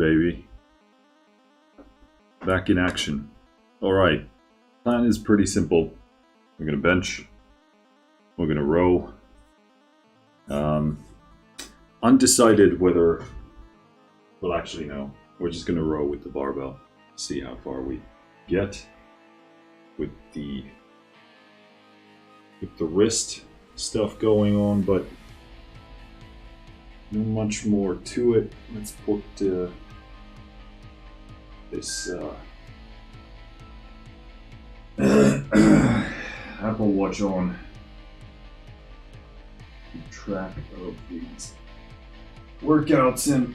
baby. Back in action. Alright. Plan is pretty simple. We're gonna bench. We're gonna row. Undecided whether... Well, actually, no. We're just gonna row with the barbell. See how far we get with the wrist stuff going on, but not much more to it. Let's put this Apple Watch on. Keep track of these workouts and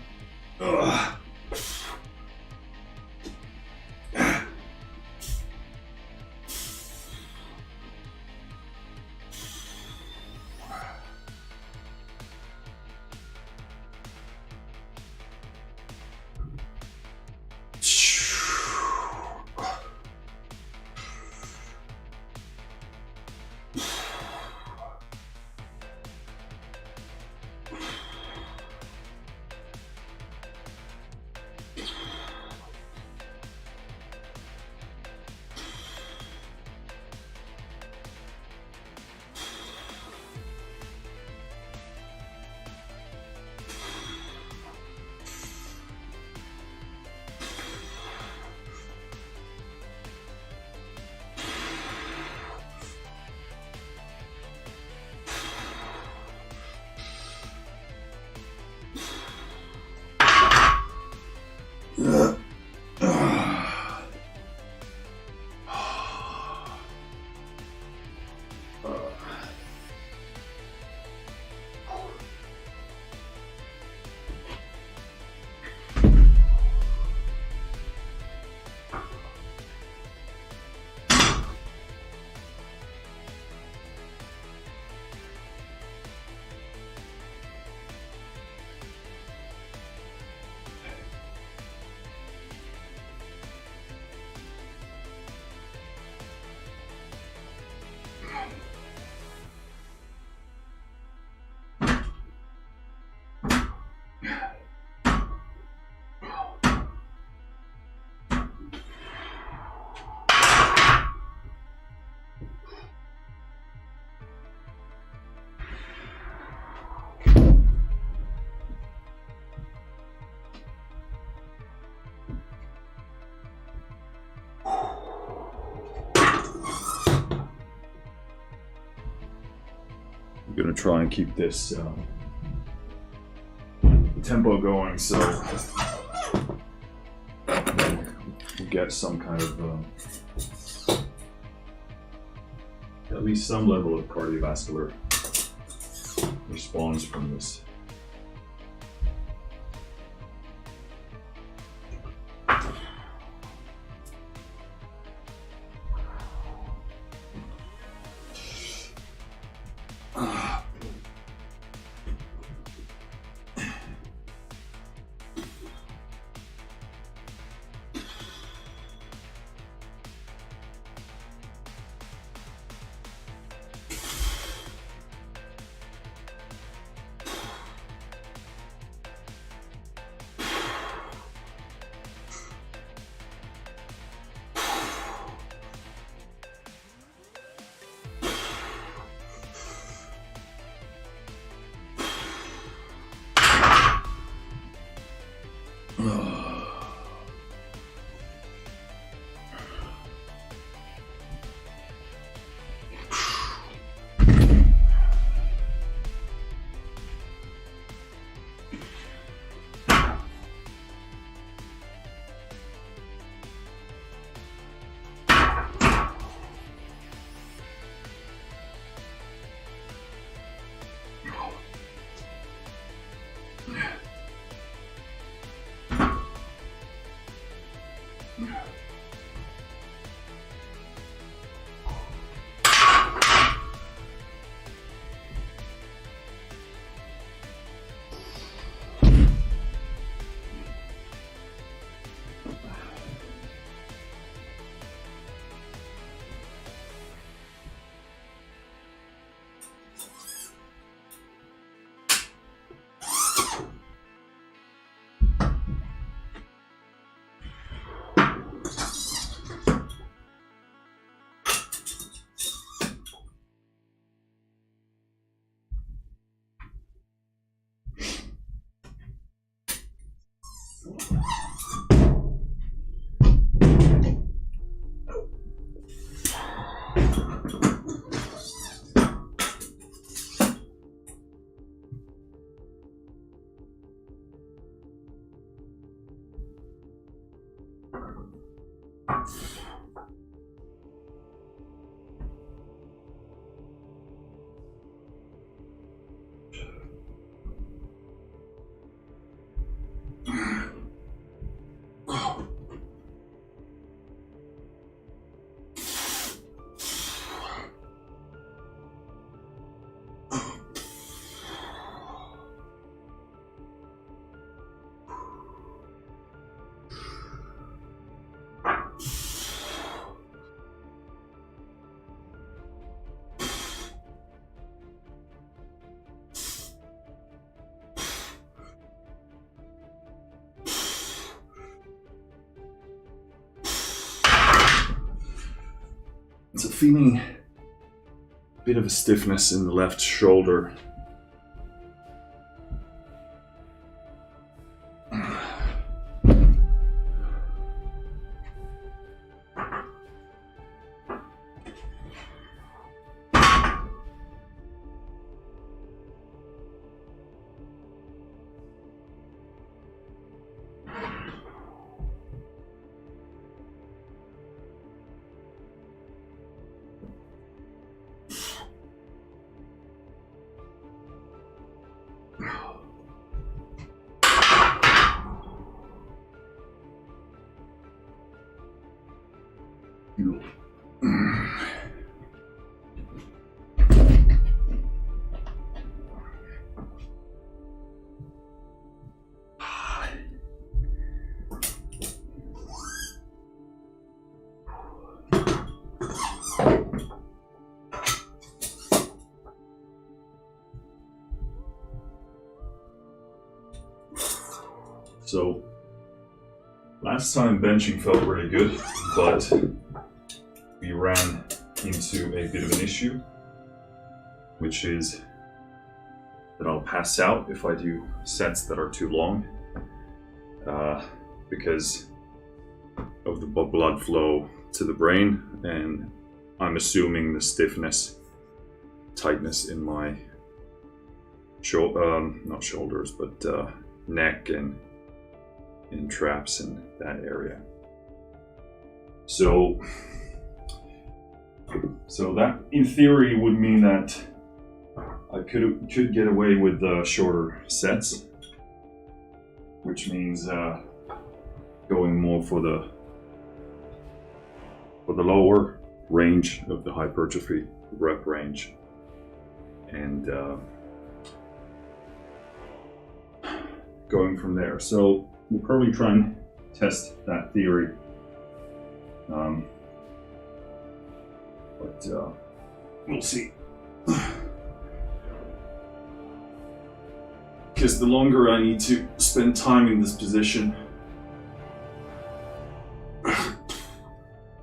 I'm gonna try and keep this tempo going, so we'll get some kind of at least some level of cardiovascular response from this. So feeling a bit of a stiffness in the left shoulder. So, last time benching felt really good, but we ran into a bit of an issue, which is that I'll pass out if I do sets that are too long, because of the blood flow to the brain, and I'm assuming the stiffness, tightness in my not shoulders, but neck and in traps in that area. So that in theory would mean that I could get away with shorter sets, which means going more for the lower range of the hypertrophy rep range, and going from there. So we'll probably try and test that theory, but we'll see. Because the longer I need to spend time in this position, the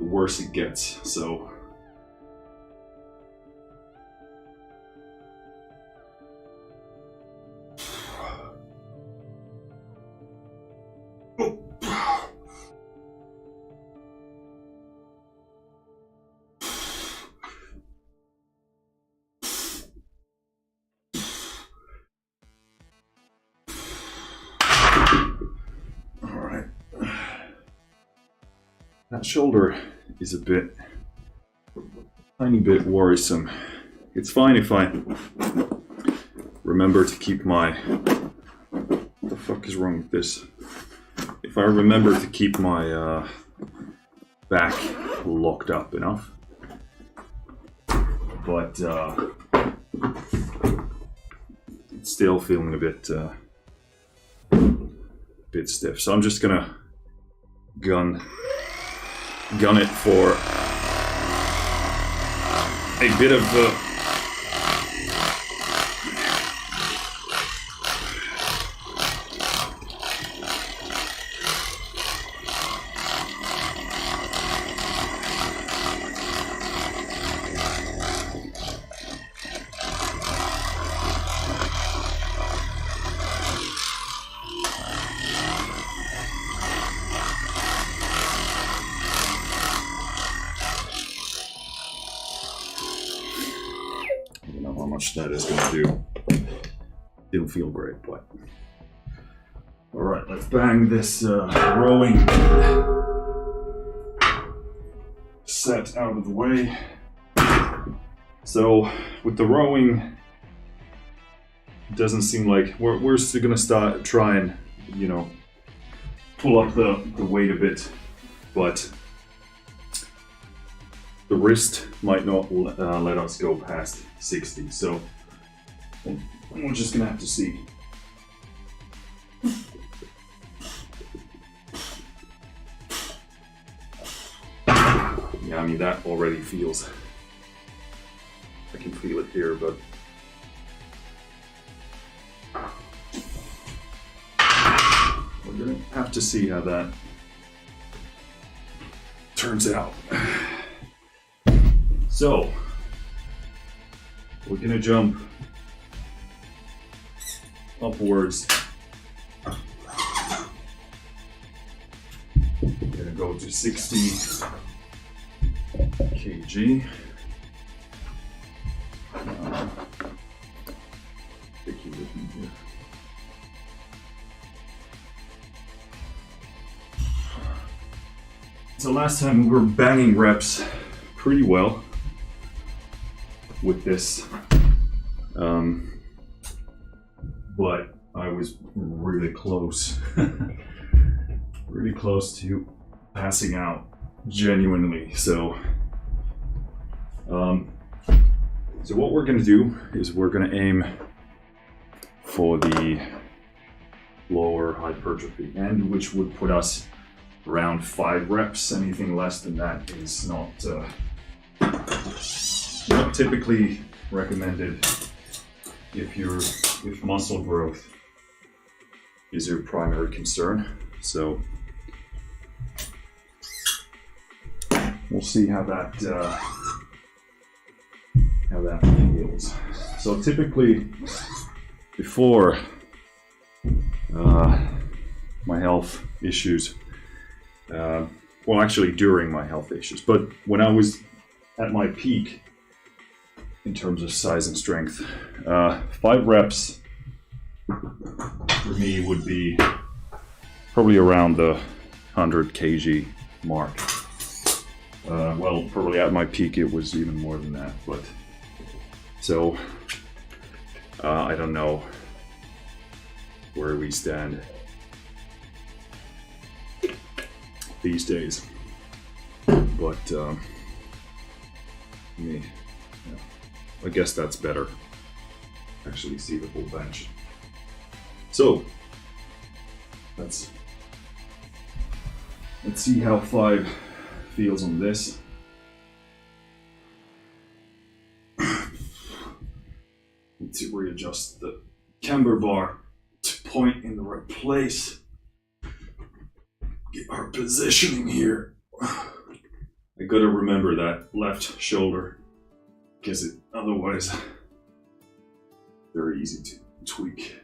worse it gets. So that shoulder is a tiny bit worrisome. It's fine if I remember to keep my, what the fuck is wrong with this? If I remember to keep my back locked up enough, but it's still feeling a bit stiff. So I'm just gonna gun it for a bit of that is going to do. It'll feel great, but all right, let's bang this rowing set out of the way. So with the rowing, it doesn't seem like we're still gonna try and, you know, pull up the weight a bit, but the wrist might not let us go past 60. So we're just gonna have to see. Yeah, I mean, that already feels, I can feel it here, but we're gonna have to see how that turns out. So, we're gonna jump upwards. We're gonna go to 60 kg. Sticky with me here. So last time we were banging reps pretty well with this, but I was really close, really close to passing out genuinely. So so what we're going to do is we're going to aim for the lower hypertrophy end, which would put us around 5 reps. Anything less than that is not typically recommended if muscle growth is your primary concern. So we'll see how that feels. So typically, before my health issues, well, actually during my health issues, but when I was at my peak in terms of size and strength, 5 reps for me would be probably around the 100 kg mark. Well, probably at my peak it was even more than that, but so I don't know where we stand these days, but I guess that's better. Actually see the full bench. So let's see how 5 feels on this. Need to readjust the camber bar to point in the right place. Get our positioning here. I gotta remember that left shoulder, because it otherwise very easy to tweak.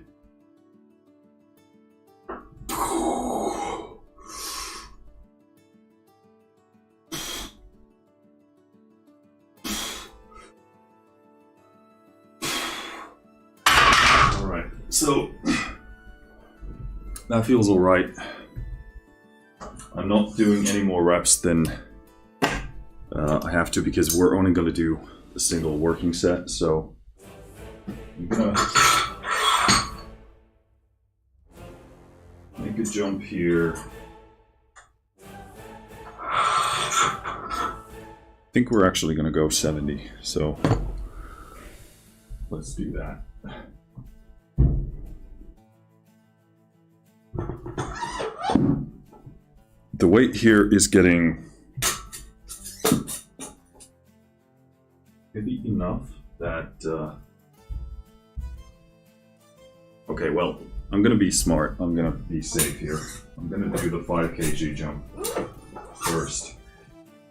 So that feels all right. I'm not doing any more reps than I have to, because we're only going to do a single working set. So I'm gonna make a jump here. I think we're actually going to go 70. So let's do that. The weight here is getting heavy enough that okay, well, I'm gonna be smart. I'm gonna be safe here. I'm gonna do the 5 kg jump first.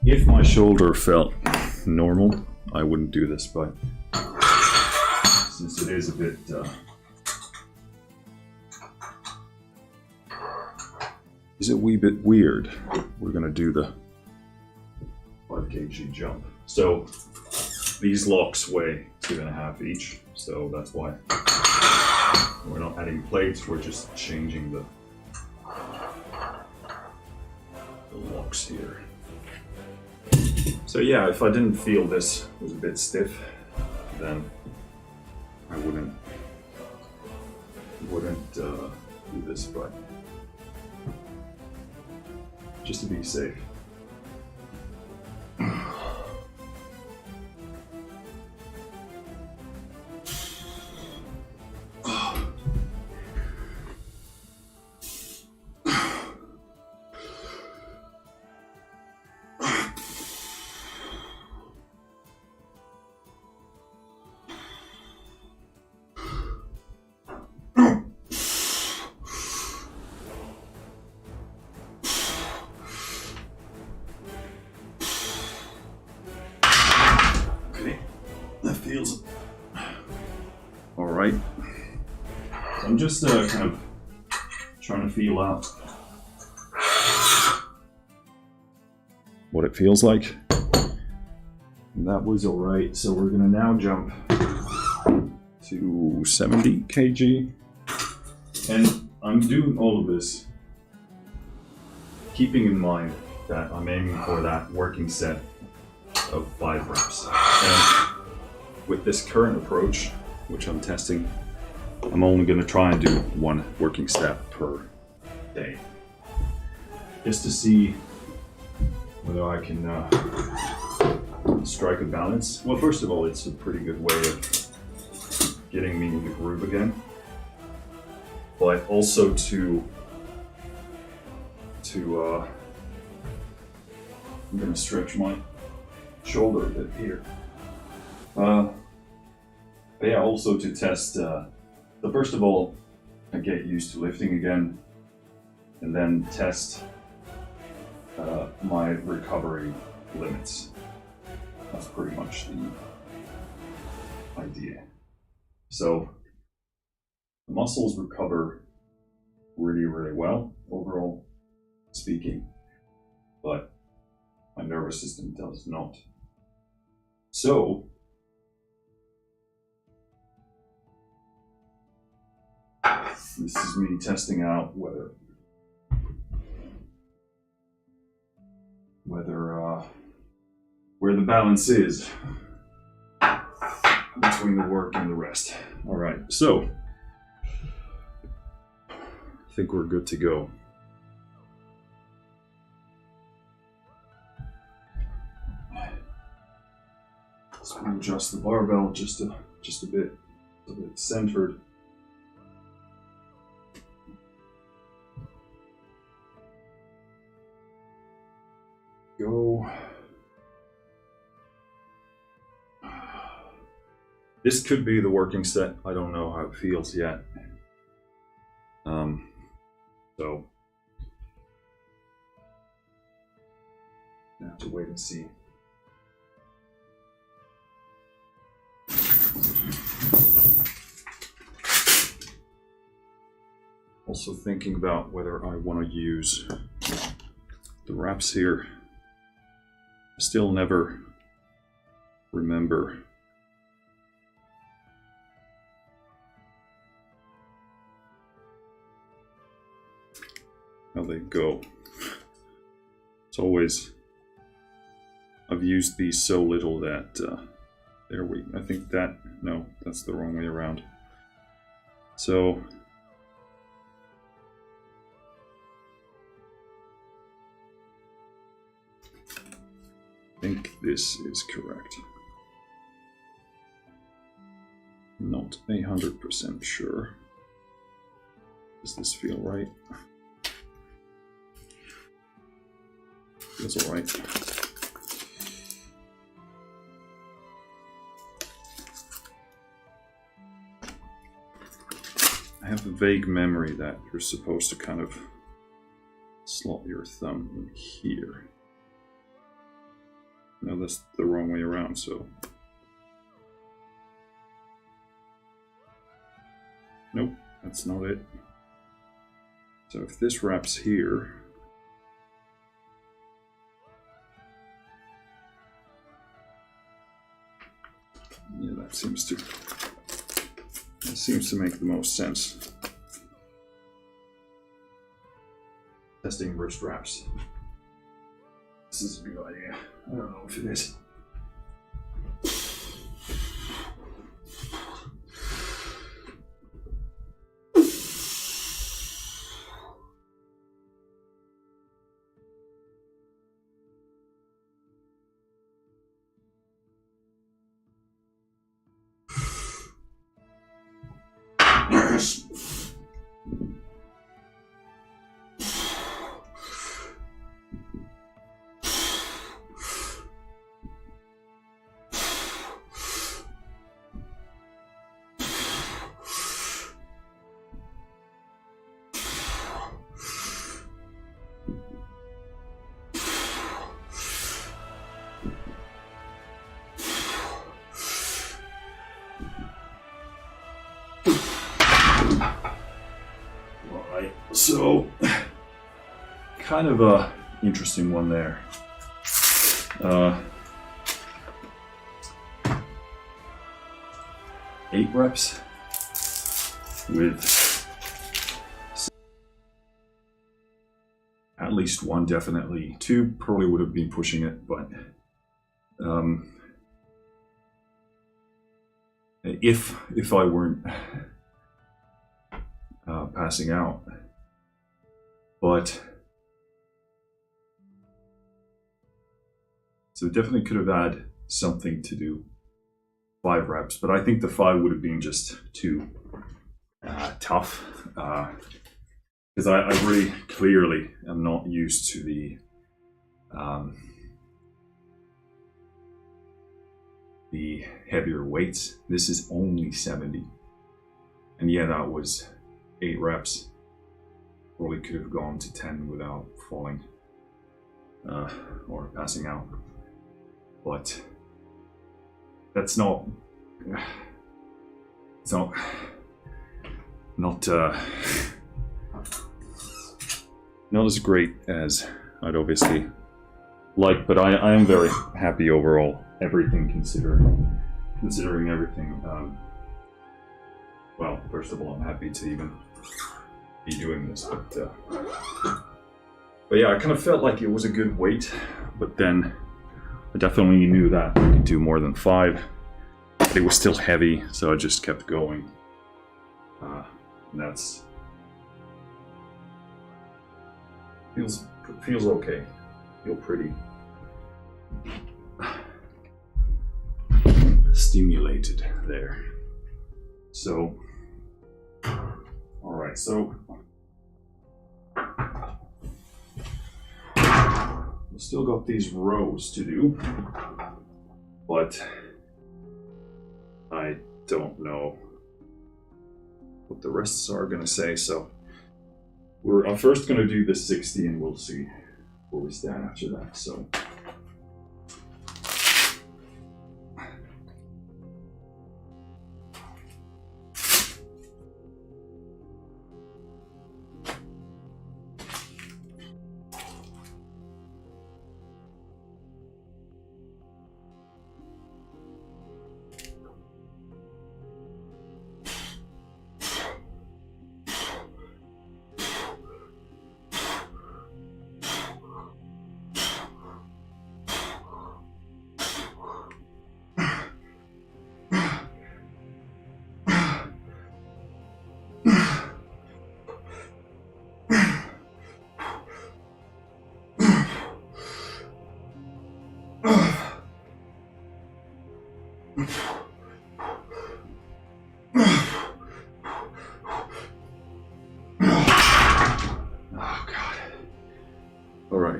If my shoulder felt normal, I wouldn't do this, but since it is a bit is a wee bit weird, we're gonna do the 5 kg jump. So these locks weigh 2.5 each, so that's why we're not adding plates, we're just changing the locks here. So yeah, if I didn't feel this was a bit stiff, then I wouldn't do this, but just to be safe. That feels all right. So I'm just kind of trying to feel out what it feels like. And that was all right. So we're gonna now jump to 70 kg. And I'm doing all of this keeping in mind that I'm aiming for that working set of 5 reps. And with this current approach, which I'm testing, I'm only going to try and do 1 working step per day, just to see whether I can strike a balance. Well, first of all, it's a pretty good way of getting me in the groove again, but also to I'm going to stretch my shoulder a bit here. But yeah, also to test, so first of all, I get used to lifting again, and then test my recovery limits. That's pretty much the idea. So the muscles recover really, really well, overall speaking, but my nervous system does not. So this is me testing out whether where the balance is between the work and the rest. All right, so I think we're good to go. So we adjust the barbell just a bit centered. Go. This could be the working set. I don't know how it feels yet. So I have to wait and see. Also thinking about whether I want to use the wraps here. I still never remember how they go. It's always, I've used these so little that I think that, no, that's the wrong way around. So I think this is correct. Not 100% sure. Does this feel right? Feels all right. I have a vague memory that you're supposed to kind of slot your thumb in here. No, that's the wrong way around, so. Nope, that's not it. So if this wraps here, yeah, that seems to make the most sense. Testing wrist wraps. This is a good idea. I don't know if it is. Alright, so kind of a interesting one there. 8 reps with at least 1, definitely 2 probably would have been pushing it, but if I weren't passing out, but so definitely could have had something to do 5 reps, but I think the 5 would have been just too tough, because I really clearly am not used to the heavier weights. This is only 70, and yeah, that was 8 reps. Probably could have gone to 10 without falling or passing out, but that's not as great as I'd obviously like, but I am very happy overall, everything considering everything. Well, first of all, I'm happy to even be doing this, but yeah, I kind of felt like it was a good weight, but then I definitely knew that I could do more than 5. But it was still heavy, so I just kept going. And that's feels okay. Feel pretty stimulated there. So, all right. So we've still got these rows to do, but I don't know what the rests are going to say, so I'm first going to do the 60 and we'll see where we stand after that. So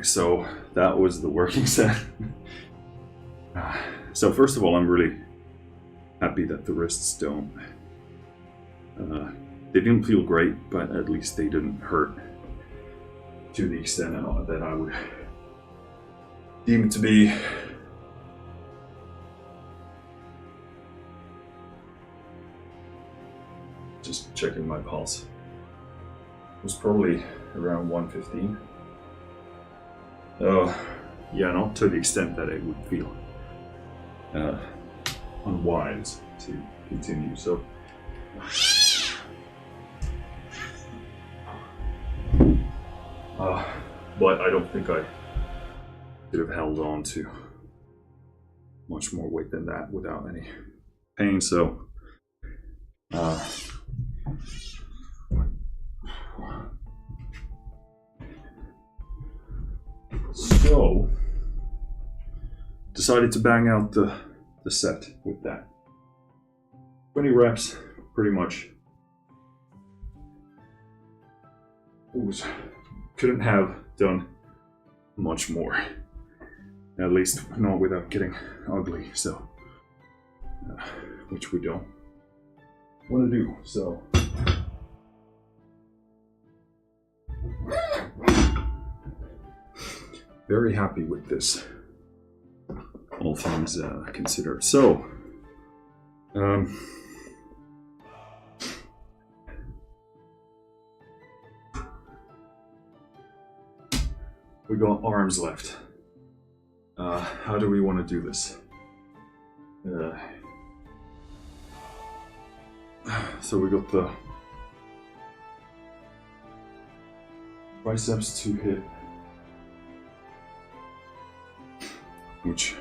so that was the working set. So first of all, I'm really happy that the wrists don't, they didn't feel great, but at least they didn't hurt to the extent that I would deem to be just checking my pulse. It was probably around 115. Yeah, not to the extent that it would feel unwise to continue. So, but I don't think I could have held on to much more weight than that without any pain. So decided to bang out the set with that. 20 reps, pretty much. Couldn't have done much more. At least not without getting ugly, so which we don't want to do, so very happy with this, all things considered. So we got arms left. How do we want to do this? So we got the biceps to hit, which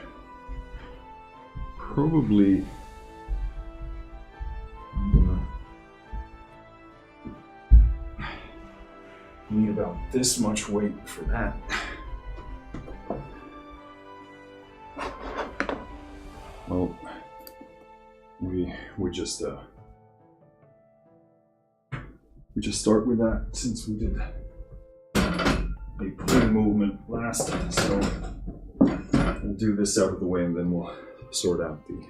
probably I'm gonna need about this much weight for that. Well, we just start with that since we did a pulling movement last, so we'll do this out of the way and then we'll sort out the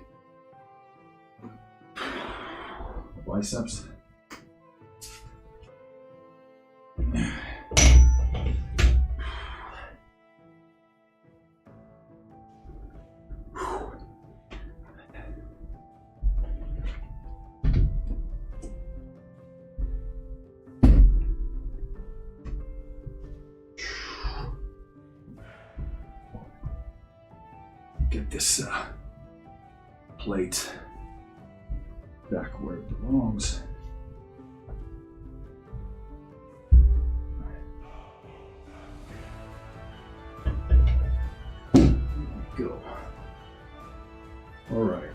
biceps. Get this plate back where it belongs. There we go. All right.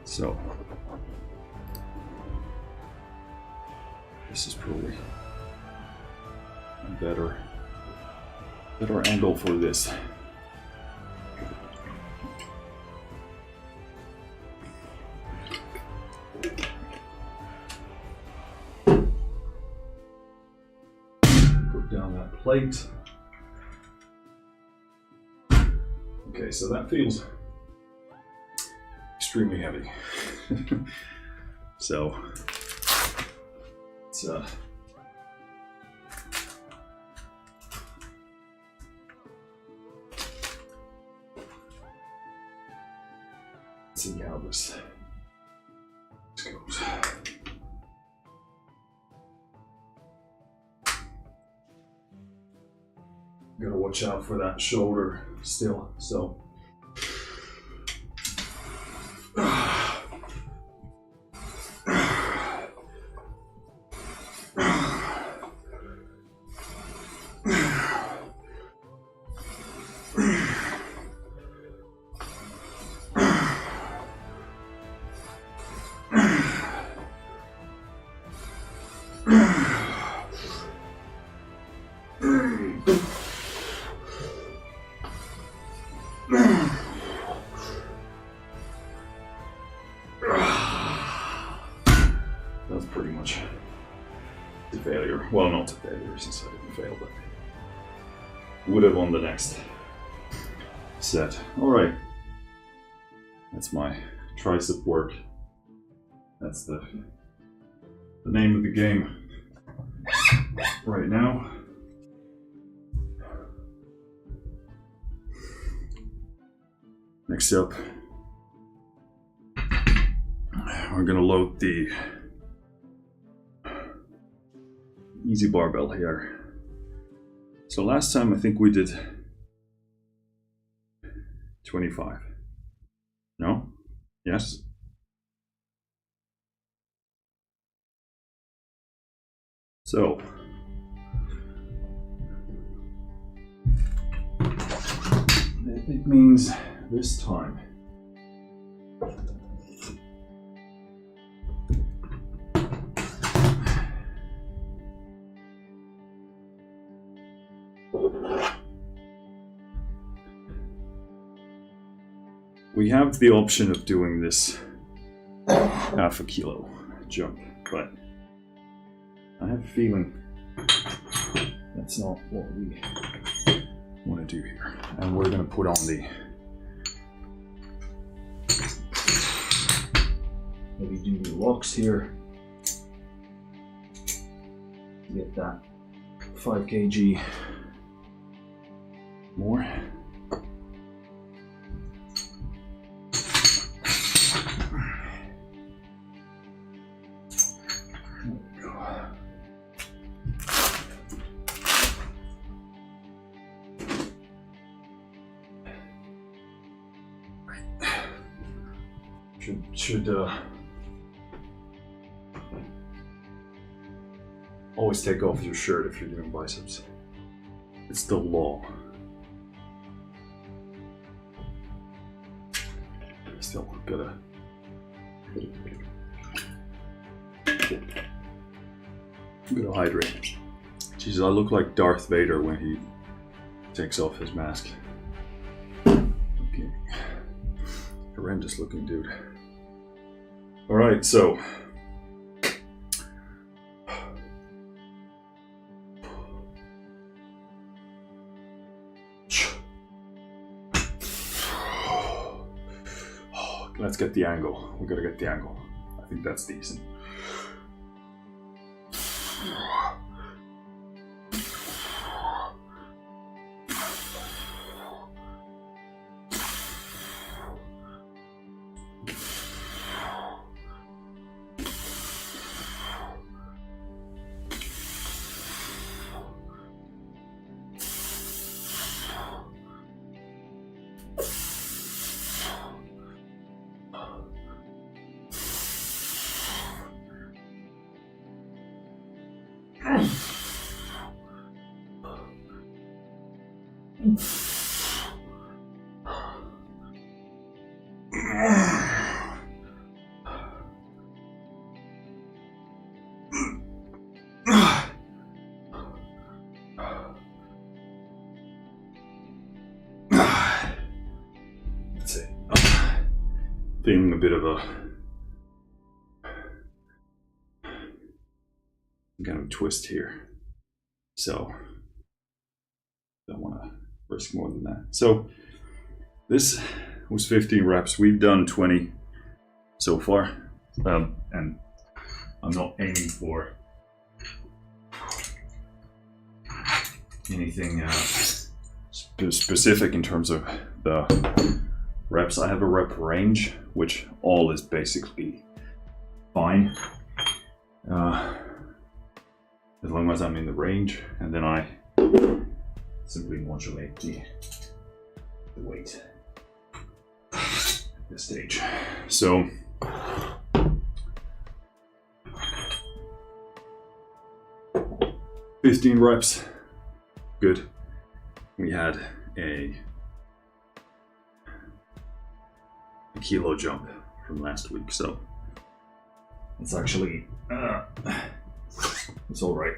So this is probably a better angle for this. Put down that plate. Okay, so that feels extremely heavy. So it's see how this goes. Gotta watch out for that shoulder still, so. That's pretty much a failure. Well, not a failure since I didn't fail, but would have won the next set. All right, that's my tricep work. That's the name of the game right now. Next up, we're gonna load the easy barbell here. So last time I think we did 25. No? Yes? So it means this time we have the option of doing this half a kilo jump, but I have a feeling that's not what we want to do here. And we're going to put on the heavy duty locks here to get that 5 kg more. Should always take off your shirt if you're doing biceps. It's the law. Still gotta hydrate. Jesus, I look like Darth Vader when he takes off his mask. Okay. Horrendous looking dude. Alright, so let's get the angle. We gotta get the angle. I think that's decent. That's it. Feeling a bit of a kind of twist here, so don't want to risk more than that. So this was 15 reps. We've done 20 so far, and I'm not aiming for anything specific in terms of the reps. I have a rep range, which all is basically fine, as long as I'm in the range, and then I simply modulate the weight at this stage. So "15 reps, good." We had a kilo jump from last week, so it's actually it's all right.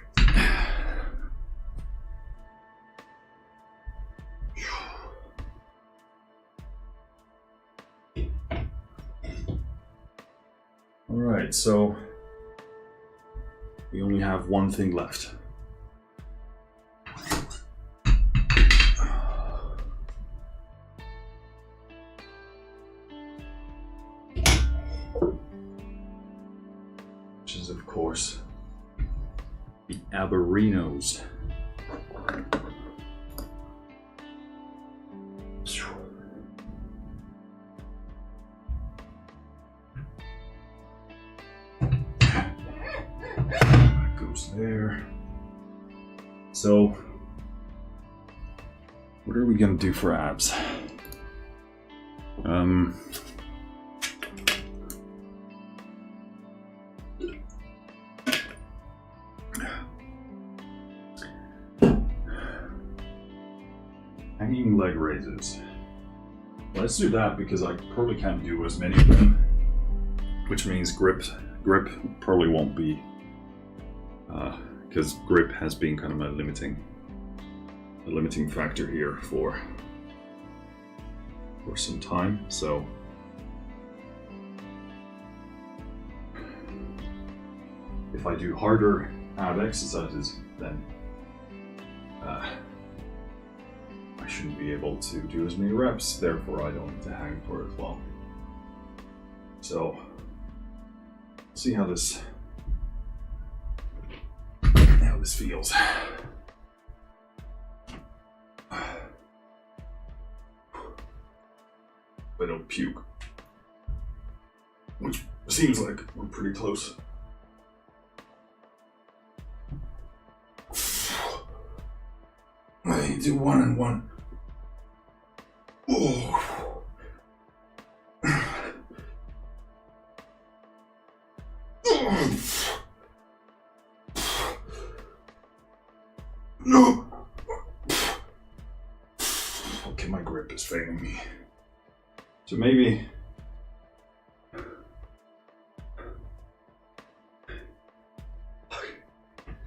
All right, so we only have one thing left. Which is, of course, the Alberinos. That goes there. So, what are we gonna do for abs? Hanging leg raises. Let's do that because I probably can't do as many of them, which means grip probably won't be, because grip has been kind of a limiting factor here for some time. So if I do harder ab exercises, then I shouldn't be able to do as many reps, therefore I don't need to hang for as long. So, see how this feels. I don't puke, which seems like we're pretty close. I need to do 1 and 1. Oh. No. Okay, my grip is failing me. So maybe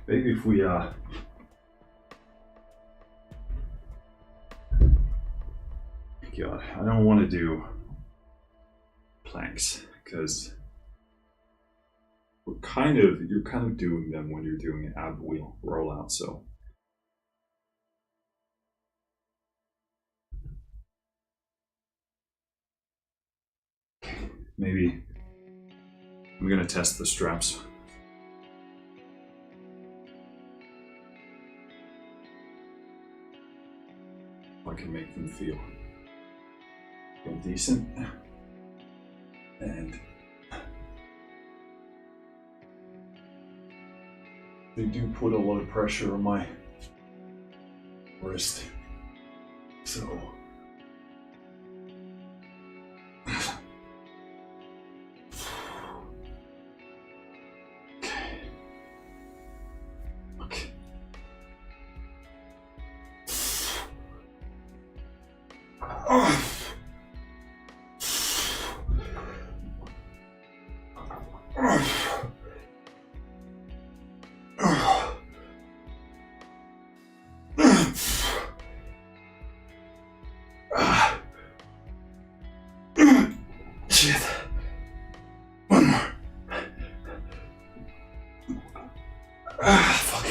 if we God, I don't want to do planks because you're kind of doing them when you're doing an ab wheel rollout. So maybe I'm gonna test the straps. If I can make them feel decent, and they do put a lot of pressure on my wrist, so okay. Oh. Shit. One more. Fuck.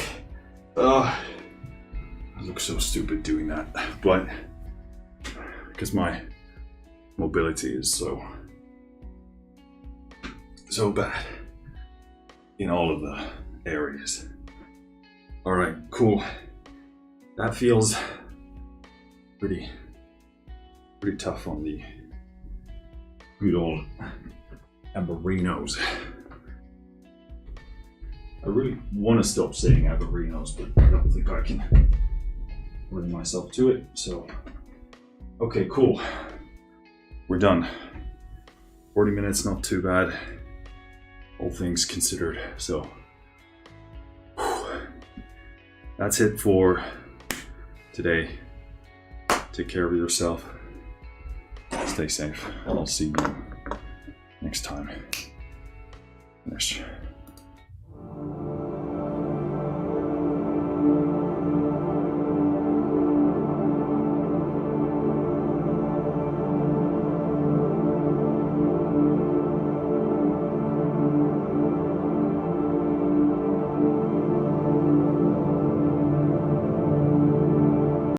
I look so stupid doing that, but because my mobility is so bad in all of the areas. All right, cool. That feels pretty tough on the good old Amberinos. I really want to stop saying Amberinos, but I don't think I can bring myself to it. So, okay, cool. We're done. 40 minutes, not too bad, all things considered. So, that's it for today. Take care of yourself. Stay safe. I'll see you next time. Finish.